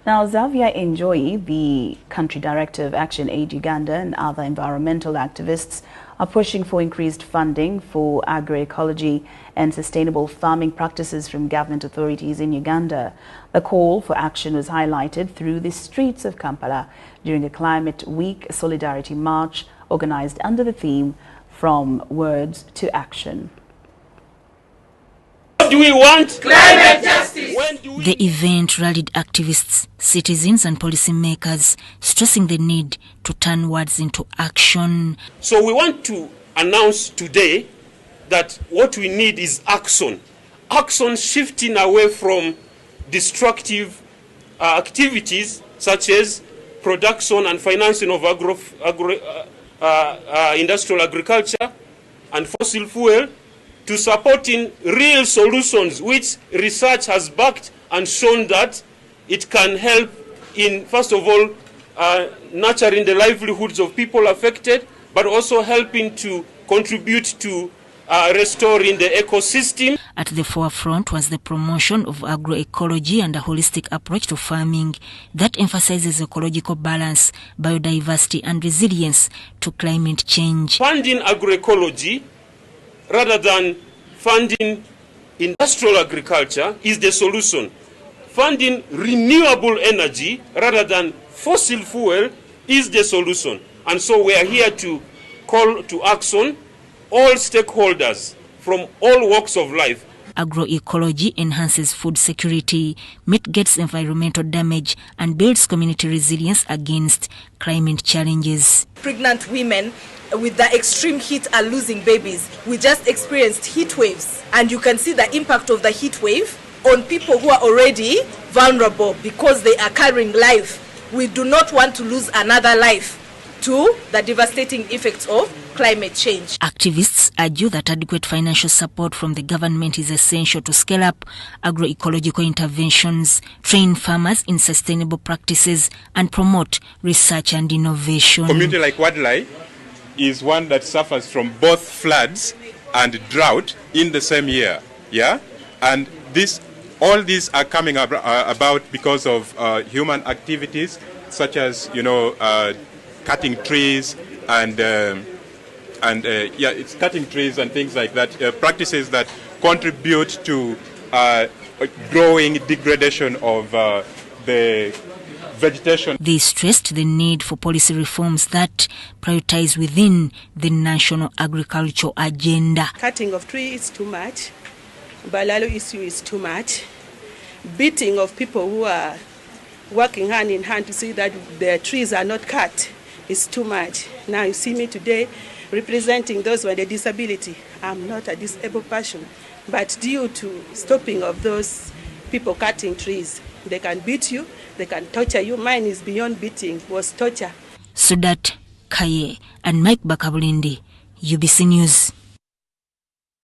Now, Xavier Enjoy, the country director of Action Aid Uganda, and other environmental activists are pushing for increased funding for agroecology and sustainable farming practices from government authorities in Uganda. The call for action was highlighted through the streets of Kampala during a Climate Week Solidarity March organized under the theme From Words to Action. Do we want climate justice? The event rallied activists, citizens and policymakers, stressing the need to turn words into action. So we want to announce today that what we need is action. Action shifting away from destructive activities such as production and financing of industrial agriculture and fossil fuel, to supporting real solutions which research has backed and shown that it can help in, first of all, nurturing the livelihoods of people affected, but also helping to contribute to restoring the ecosystem. At the forefront was the promotion of agroecology and a holistic approach to farming that emphasizes ecological balance, biodiversity and resilience to climate change. Funding agroecology rather than funding industrial agriculture is the solution. Funding renewable energy rather than fossil fuel is the solution. And so we are here to call to action all stakeholders from all walks of life. Agroecology enhances food security, mitigates environmental damage, and builds community resilience against climate challenges. Pregnant women with the extreme heat are losing babies. We just experienced heat waves, and you can see the impact of the heat wave on people who are already vulnerable because they are carrying life. We do not want to lose another life to the devastating effects of climate change. Activists argue that adequate financial support from the government is essential to scale up agroecological interventions, train farmers in sustainable practices, and promote research and innovation. A community like Wadlai is one that suffers from both floods and drought in the same year, and all these are coming about because of human activities such as cutting trees and it's cutting trees and things like that, practices that contribute to growing degradation of the vegetation. They stressed the need for policy reforms that prioritize within the national agricultural agenda. Cutting of trees is too much. Balalo issue is too much. Beating of people who are working hand in hand to see that their trees are not cut is too much. Now you see me today representing those with a disability. I'm not a disabled person, but due to stopping of those people cutting trees, they can beat you, they can torture you. Mine is beyond beating, was torture. Sudat Kaye and Mike Bakabulindi, UBC News.